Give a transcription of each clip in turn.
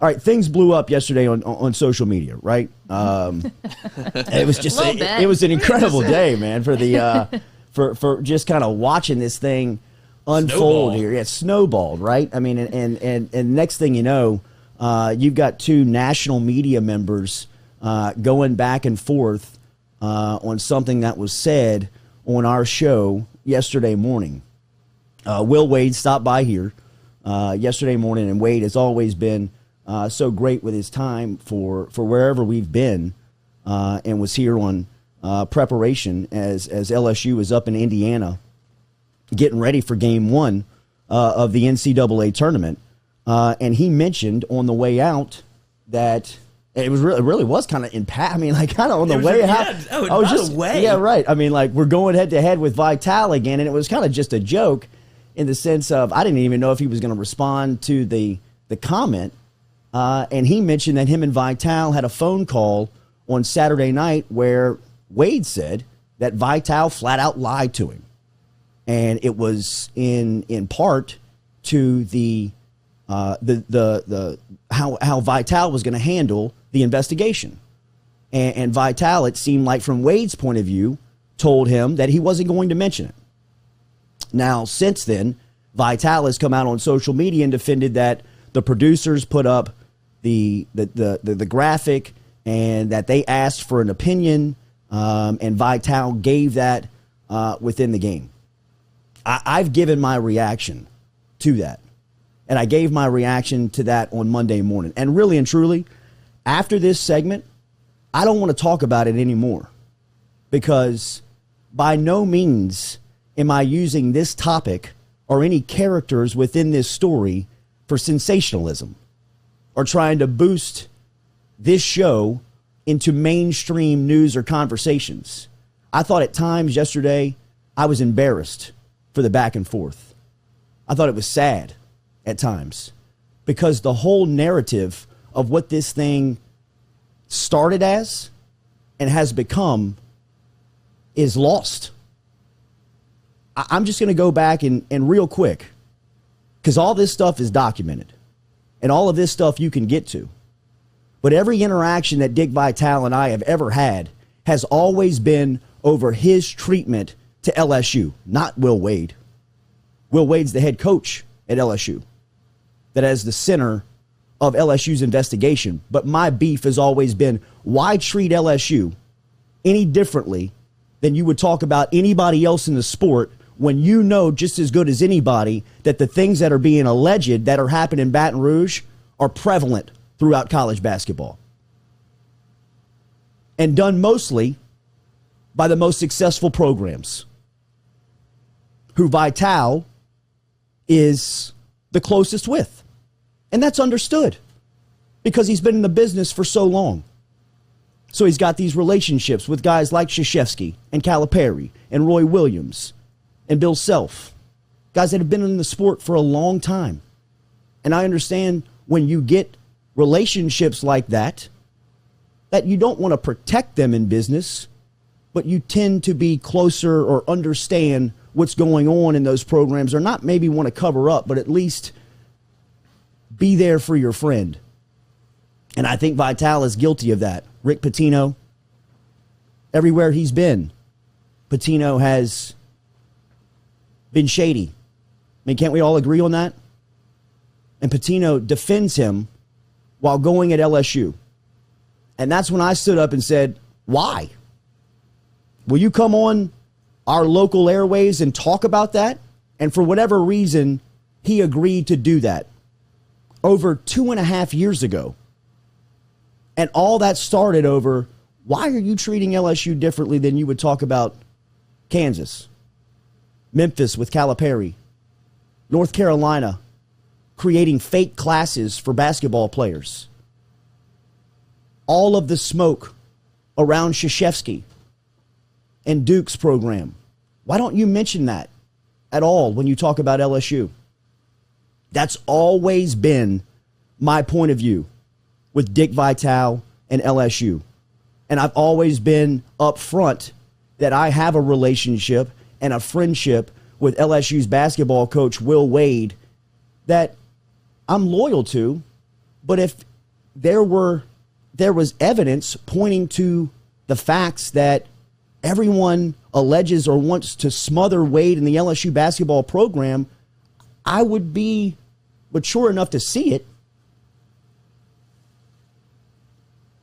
All right, things blew up yesterday on social media, right? It was just it was an incredible day, man, for the for just kind of watching this thing unfold here. Yeah, it snowballed, right? I mean, and next thing you know, you've got two national media members going back and forth on something that was said on our show yesterday morning. Will Wade stopped by here yesterday morning, and Wade has always been so great with his time for wherever we've been, and was here on preparation as LSU is up in Indiana getting ready for game one of the NCAA tournament. And he mentioned on the way out that it really was kind of I mean, like kind of on the way out. I was just yeah, right. I mean, like we're going head to head with Vital again, and it was kind of just a joke in the sense of I didn't even know if he was going to respond to the comment. And he mentioned that him and Vital had a phone call on Saturday night where Wade said that Vital flat out lied to him. And it was in part to the how Vital was going to handle the investigation. And Vital, it seemed like from Wade's point of view, told him that he wasn't going to mention it. Now, since then, Vital has come out on social media and defended that the producers put up the graphic and that they asked for an opinion, and Vital gave that within the game. I've given my reaction to that, and I gave my reaction to that on Monday morning. And really and truly, after this segment, I don't want to talk about it anymore, because by no means am I using this topic or any characters within this story for sensationalism or trying to boost this show into mainstream news or conversations. I thought at times yesterday I was embarrassed for the back and forth. I thought it was sad at times because the whole narrative of what this thing started as and has become is lost. I'm just going to go back and real quick, because all this stuff is documented and all of this stuff you can get to. But every interaction that Dick Vitale and I have ever had has always been over his treatment to LSU, not Will Wade. Will Wade's the head coach at LSU that has the center of LSU's investigation. But my beef has always been, why treat LSU any differently than you would talk about anybody else in the sport when you know just as good as anybody that the things that are being alleged that are happening in Baton Rouge are prevalent throughout college basketball and done mostly by the most successful programs who Vital is the closest with. And that's understood because he's been in the business for so long. So he's got these relationships with guys like Krzyzewski and Calipari and Roy Williams and Bill Self, guys that have been in the sport for a long time. And I understand when you get relationships like that, that you don't want to protect them in business, but you tend to be closer or understand what's going on in those programs, or not maybe want to cover up, but at least be there for your friend. And I think Vital is guilty of that. Rick Pitino, everywhere he's been, Pitino has been shady. I mean, can't we all agree on that? And Pitino defends him while going at LSU. And that's when I stood up and said, why? Will you come on our local airways and talk about that? And for whatever reason, he agreed to do that over 2.5 years ago. And all that started over, why are you treating LSU differently than you would talk about Kansas, Memphis with Calipari, North Carolina creating fake classes for basketball players, all of the smoke around Krzyzewski and Duke's program? Why don't you mention that at all when you talk about LSU? That's always been my point of view with Dick Vitale and LSU. And I've always been upfront that I have a relationship and a friendship with LSU's basketball coach, Will Wade, that I'm loyal to. But if there was evidence pointing to the facts that everyone alleges or wants to smother Wade in the LSU basketball program, I would be mature enough to see it.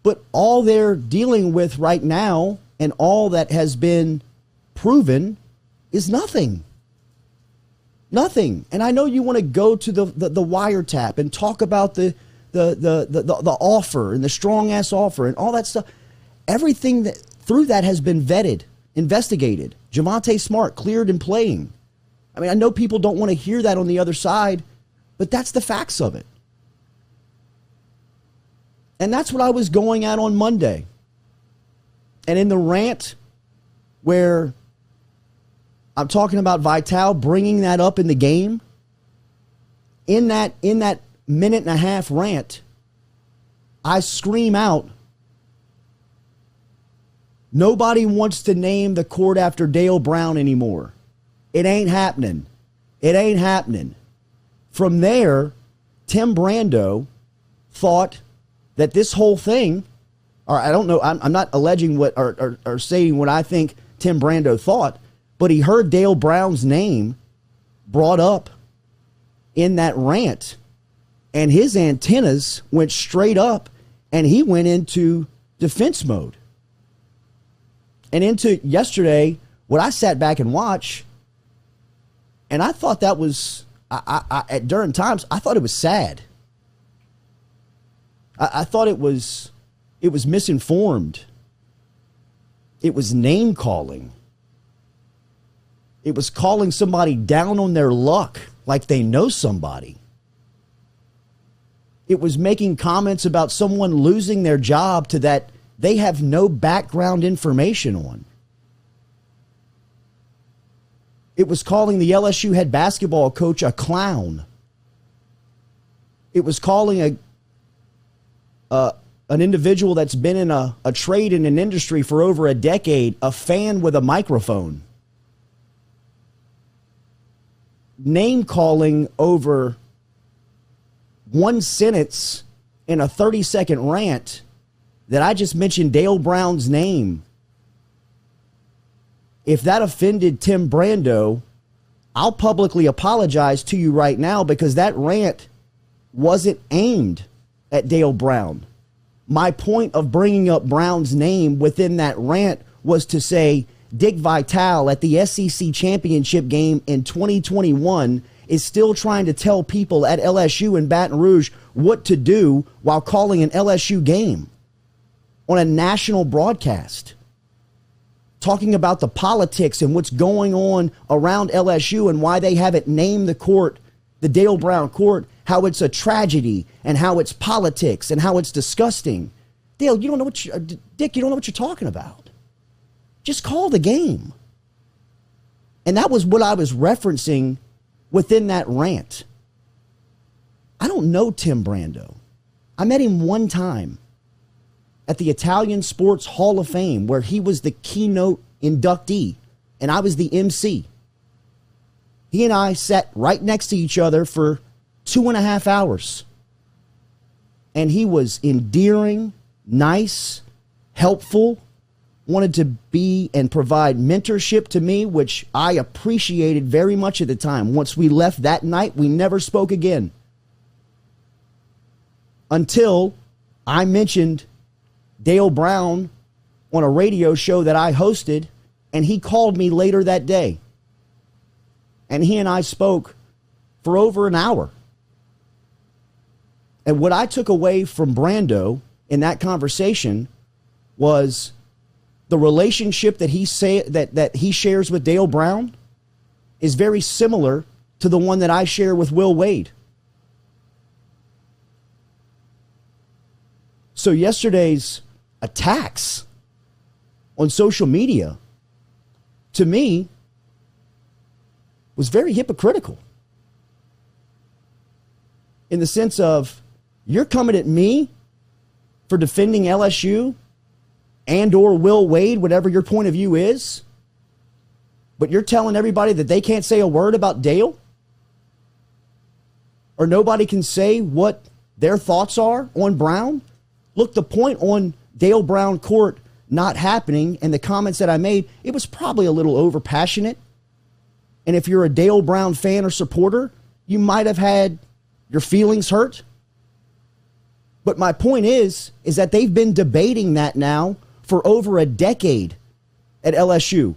But all they're dealing with right now and all that has been proven is nothing. Nothing. And I know you want to go to the wiretap and talk about the offer and the strong ass offer and all that stuff. Everything that through that has been vetted, investigated. Javonte Smart cleared and playing. I mean, I know people don't want to hear that on the other side, but that's the facts of it. And that's what I was going at on Monday. And in the rant where I'm talking about Vital bringing that up in the game, in that minute and a half rant, I scream out, nobody wants to name the court after Dale Brown anymore. It ain't happening. It ain't happening. From there, Tim Brando thought that this whole thing, or I don't know, I'm not alleging what or saying what I think Tim Brando thought, but he heard Dale Brown's name brought up in that rant, and his antennas went straight up, and he went into defense mode. And into yesterday, what I sat back and watched, and I thought that was, at during times, I thought it was sad. I thought it was misinformed. It was name calling. It was calling somebody down on their luck like they know somebody. It was making comments about someone losing their job to that they have no background information on. It was calling the LSU head basketball coach a clown. It was calling an individual that's been in a trade in an industry for over a decade a fan with a microphone. Name calling over one sentence in a 30-second rant that I just mentioned Dale Brown's name. If that offended Tim Brando, I'll publicly apologize to you right now, because that rant wasn't aimed at Dale Brown. My point of bringing up Brown's name within that rant was to say Dick Vitale at the SEC championship game in 2021 is still trying to tell people at LSU in Baton Rouge what to do while calling an LSU game on a national broadcast, talking about the politics and what's going on around LSU and why they haven't named the court, the Dale Brown court, how it's a tragedy and how it's politics and how it's disgusting. Dale, Dick, you don't know what you're talking about. Just call the game. And that was what I was referencing within that rant. I don't know Tim Brando. I met him one time at the Italian Sports Hall of Fame, where he was the keynote inductee and I was the MC. He and I sat right next to each other for 2.5 hours. And he was endearing, nice, helpful, wanted to be and provide mentorship to me, which I appreciated very much at the time. Once we left that night, we never spoke again. Until I mentioned Dale Brown on a radio show that I hosted, and he called me later that day. And he and I spoke for over an hour. And what I took away from Brando in that conversation was the relationship that he shares with Dale Brown is very similar to the one that I share with Will Wade. So yesterday's attacks on social media, to me, was very hypocritical. In the sense of, you're coming at me for defending LSU and or Will Wade, whatever your point of view is, but you're telling everybody that they can't say a word about Dale? Or nobody can say what their thoughts are on Brown. Look, the point on Dale Brown Court not happening and the comments that I made, it was probably a little overpassionate. And if you're a Dale Brown fan or supporter, you might have had your feelings hurt. But my point is that they've been debating that now for over a decade at LSU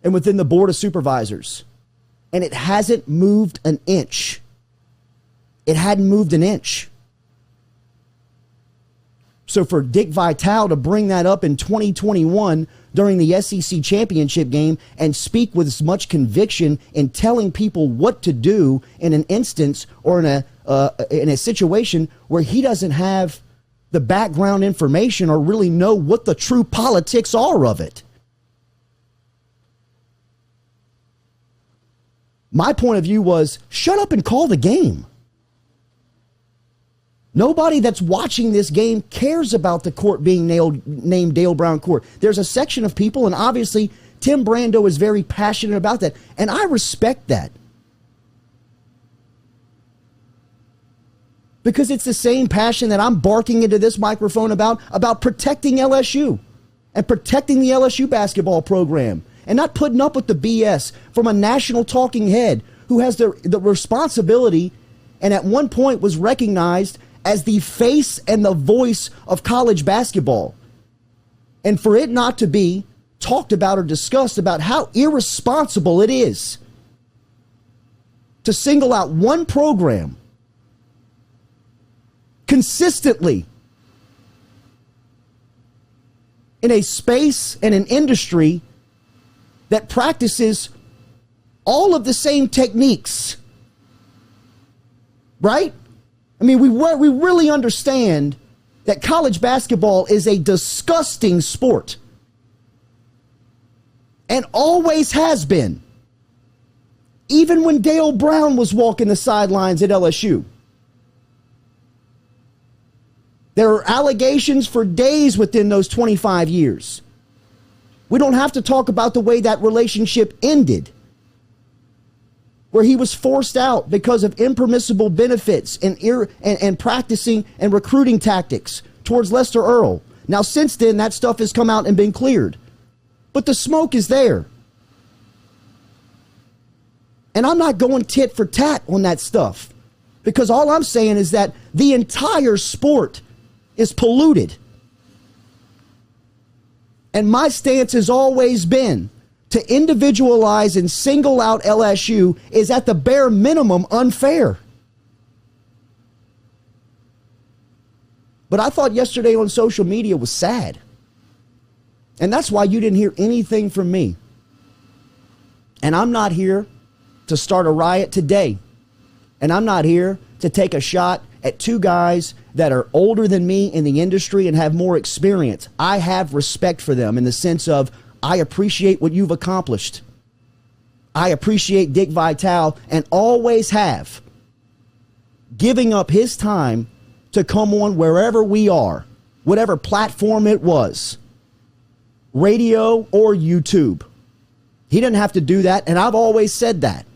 and within the Board of Supervisors. And it hasn't moved an inch. It hadn't moved an inch. So for Dick Vitale to bring that up in 2021 during the SEC championship game and speak with as much conviction in telling people what to do in an instance or in a situation where he doesn't have the background information or really know what the true politics are of it. My point of view was, shut up and call the game. Nobody that's watching this game cares about the court being named Dale Brown Court. There's a section of people, and obviously Tim Brando is very passionate about that, and I respect that. Because it's the same passion that I'm barking into this microphone about protecting LSU and protecting the LSU basketball program and not putting up with the BS from a national talking head who has the responsibility and at one point was recognized as the face and the voice of college basketball. And for it not to be talked about or discussed about how irresponsible it is to single out one program consistently in a space and an industry that practices all of the same techniques, right? I mean, we really understand that college basketball is a disgusting sport and always has been. Even when Dale Brown was walking the sidelines at LSU. There are allegations for days within those 25 years. We don't have to talk about the way that relationship ended, where he was forced out because of impermissible benefits and practicing and recruiting tactics towards Lester Earl. Now, since then, that stuff has come out and been cleared. But the smoke is there. And I'm not going tit for tat on that stuff, because all I'm saying is that the entire sport is polluted. And my stance has always been to individualize and single out LSU is at the bare minimum unfair. But I thought yesterday on social media was sad. And that's why you didn't hear anything from me. And I'm not here to start a riot today. And I'm not here to take a shot at two guys that are older than me in the industry and have more experience. I have respect for them in the sense of I appreciate what you've accomplished. I appreciate Dick Vitale and always have, giving up his time to come on wherever we are, whatever platform it was, radio or YouTube. He didn't have to do that, and I've always said that.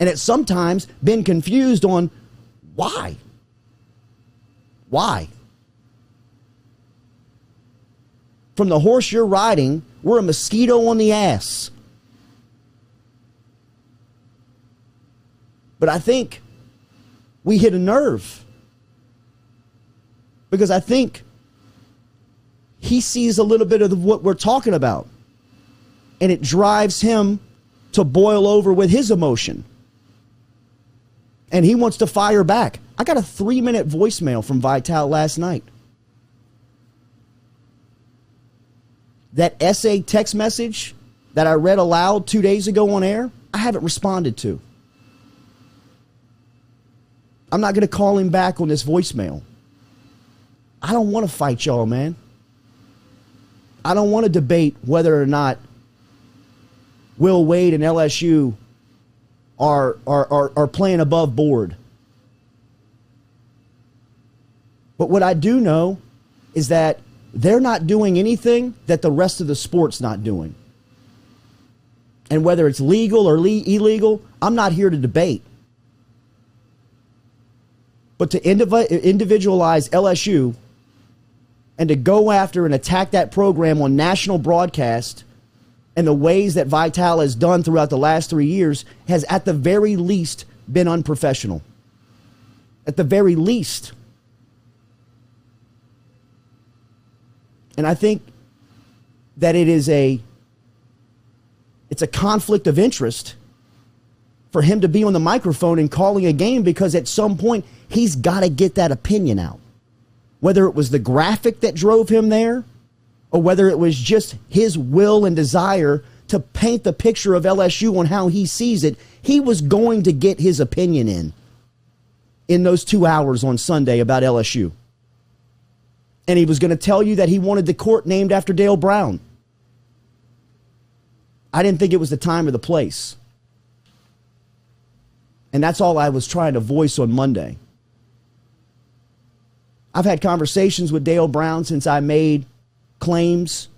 And it's sometimes been confused on why. Why? From the horse you're riding, we're a mosquito on the ass. But I think we hit a nerve. Because I think he sees a little bit of what we're talking about. And it drives him to boil over with his emotion. And he wants to fire back. I got a 3-minute voicemail from Vitale last night. That essay text message that I read aloud 2 days ago on air, I haven't responded to. I'm not going to call him back on this voicemail. I don't want to fight y'all, man. I don't want to debate whether or not Will Wade and LSU are playing above board. But what I do know is that they're not doing anything that the rest of the sport's not doing. And whether it's legal or illegal, I'm not here to debate. But to individualize LSU and to go after and attack that program on national broadcast and the ways that Vitale has done throughout the last 3 years has at the very least been unprofessional. At the very least. And I think that it's a conflict of interest for him to be on the microphone and calling a game, because at some point he's got to get that opinion out. Whether it was the graphic that drove him there or whether it was just his will and desire to paint the picture of LSU on how he sees it, he was going to get his opinion in those 2 hours on Sunday about LSU. And he was going to tell you that he wanted the court named after Dale Brown. I didn't think it was the time or the place. And that's all I was trying to voice on Monday. I've had conversations with Dale Brown since I made claims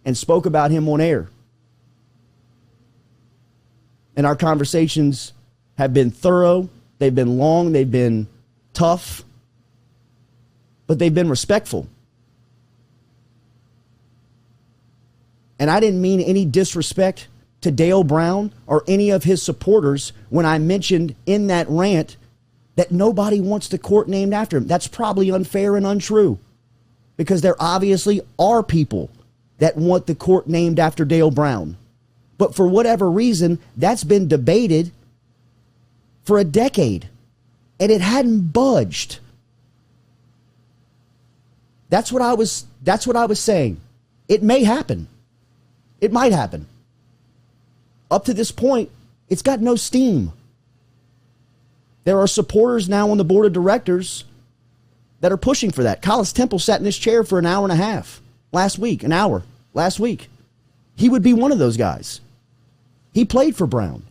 and spoke about him on air. And our conversations have been thorough. They've been long. They've been tough. But they've been respectful. And I didn't mean any disrespect to Dale Brown or any of his supporters when I mentioned in that rant that nobody wants the court named after him. That's probably unfair and untrue, because there obviously are people that want the court named after Dale Brown. But for whatever reason, that's been debated for a decade, and it hadn't budged. That's what I was saying. It may happen. It might happen. Up to this point, it's got no steam. There are supporters now on the board of directors that are pushing for that. Collis Temple sat in this chair for an hour and a half last week. He would be one of those guys. He played for Brown.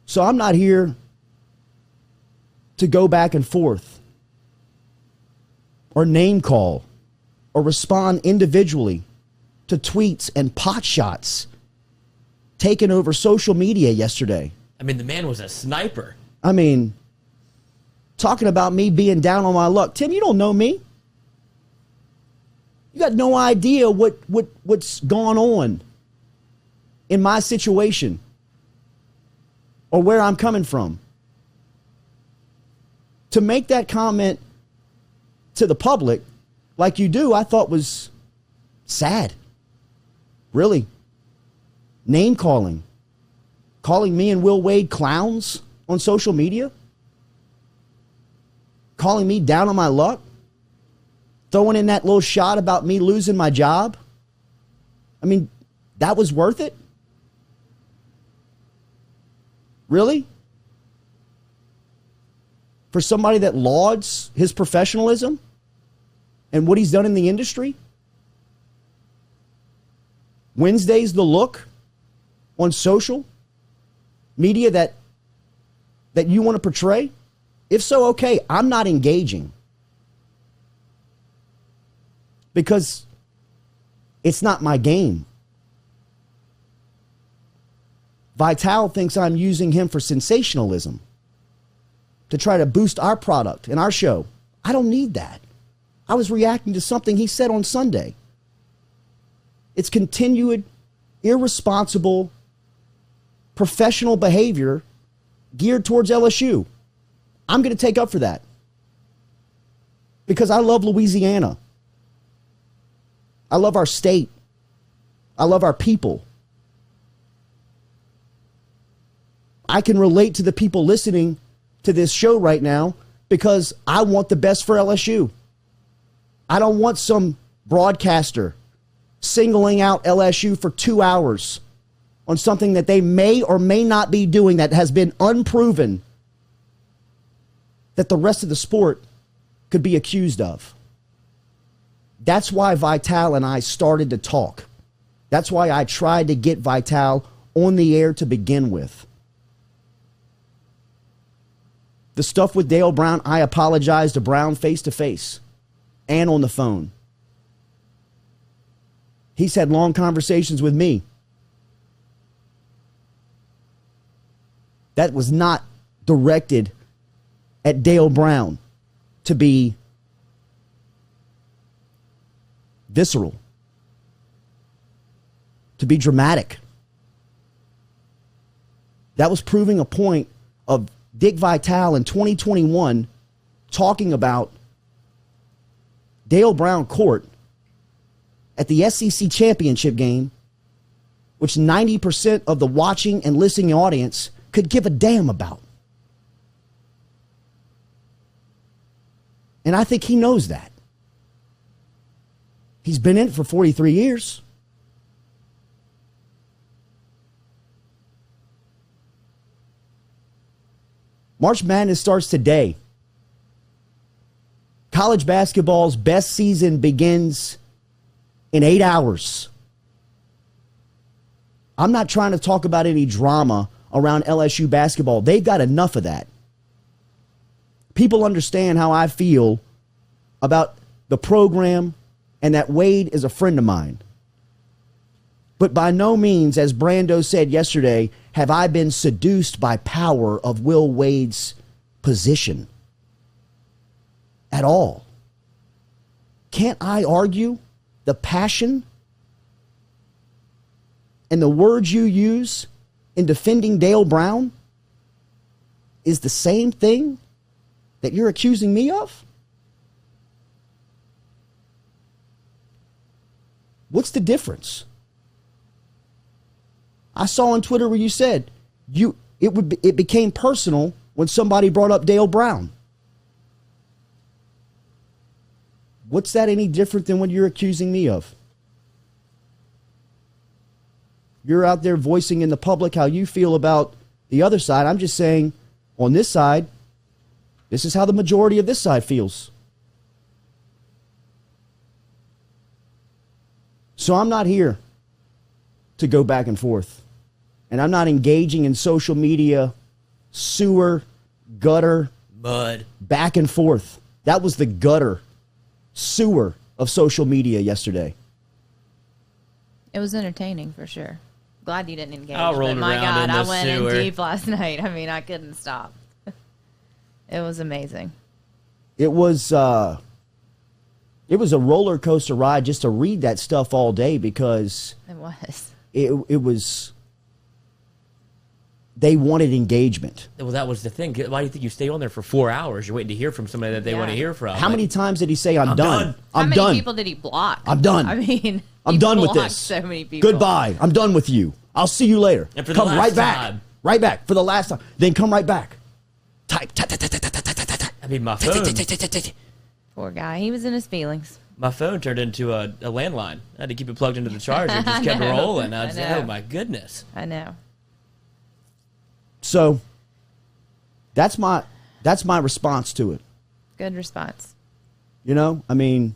So I'm not here to go back and forth or name call or respond individually to tweets and pot shots taken over social media yesterday. I mean, the man was a sniper. I mean, talking about me being down on my luck. Tim, you don't know me. You got no idea what's gone on in my situation or where I'm coming from. To make that comment to the public like you do, I thought was sad. Really. Name calling. Calling me and Will Wade clowns on social media. Calling me down on my luck. Throwing in that little shot about me losing my job. I mean, that was worth it? Really? For somebody that lauds his professionalism and what he's done in the industry? Wednesday's the look on social media that you want to portray? If so, okay, I'm not engaging. Because it's not my game. Vitale thinks I'm using him for sensationalism to try to boost our product and our show. I don't need that. I was reacting to something he said on Sunday. It's continued, irresponsible, professional behavior geared towards LSU. I'm going to take up for that because I love Louisiana. I love our state. I love our people. I can relate to the people listening to this show right now because I want the best for LSU. I don't want some broadcaster singling out LSU for 2 hours on something that they may or may not be doing that has been unproven that the rest of the sport could be accused of. That's why Vitale and I started to talk. That's why I tried to get Vitale on the air to begin with. The stuff with Dale Brown, I apologized to Brown face to face and on the phone. He's had long conversations with me that was not directed at Dale Brown to be visceral, to be dramatic. That was proving a point of Dick Vitale in 2021 talking about Dale Brown Court at the SEC championship game, which 90% of the watching and listening audience could give a damn about. And I think he knows that. He's been in it for 43 years. March Madness starts today. College basketball's best season begins in 8 hours. I'm not trying to talk about any drama around LSU basketball. They've got enough of that. People understand how I feel about the program and that Wade is a friend of mine. But by no means, as Brando said yesterday, have I been seduced by power of Will Wade's position at all. Can't I argue the passion and the words you use in defending Dale Brown is the same thing that you're accusing me of? What's the difference? I saw on Twitter where you said it became personal when somebody brought up Dale Brown. What's that any different than what you're accusing me of? You're out there voicing in the public how you feel about the other side. I'm just saying, on this side, this is how the majority of this side feels. So I'm not here to go back and forth. And I'm not engaging in social media, sewer, gutter, mud, back and forth. That was the gutter, sewer of social media yesterday. It was entertaining for sure. Glad you didn't engage. I rolled but my around God, in the I went sewer. in deep last night. I mean, I couldn't stop. It was amazing. It was a roller coaster ride just to read that stuff all day because It was. it was. They wanted engagement. Well, that was the thing. Why do you think you stay on there for 4 hours? You're waiting to hear from somebody that they want to hear from. How many times did he say, I'm done? How I'm many done. people did he block? I'm done. I mean, I'm he done with blocked this. So many people. Goodbye. I'm done with you. I'll see you later. And for the come last right back. time. Right back for the last time. Then come right back. Type. I mean, my phone. Poor guy. He was in his feelings. My phone turned into a landline. I had to keep it plugged into the charger. It just kept rolling. I was like, know. oh, my goodness. I know. So that's my response to it. Good response. You know, I mean,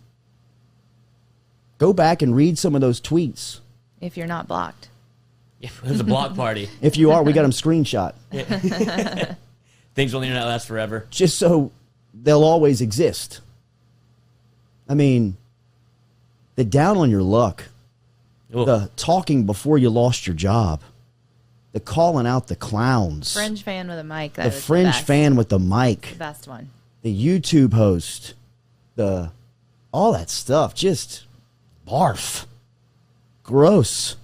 go back and read some of those tweets. If you're not blocked. It was a block party. If you are, we got them screenshot. Things on the internet last forever. Just so they'll always exist. I mean, the down on your luck, Ooh. the talking before you lost your job, the calling out the clowns, Fringe fan with a mic. That the was fringe best. fan with the mic, The best one. the YouTube host, all that stuff, just barf. Gross.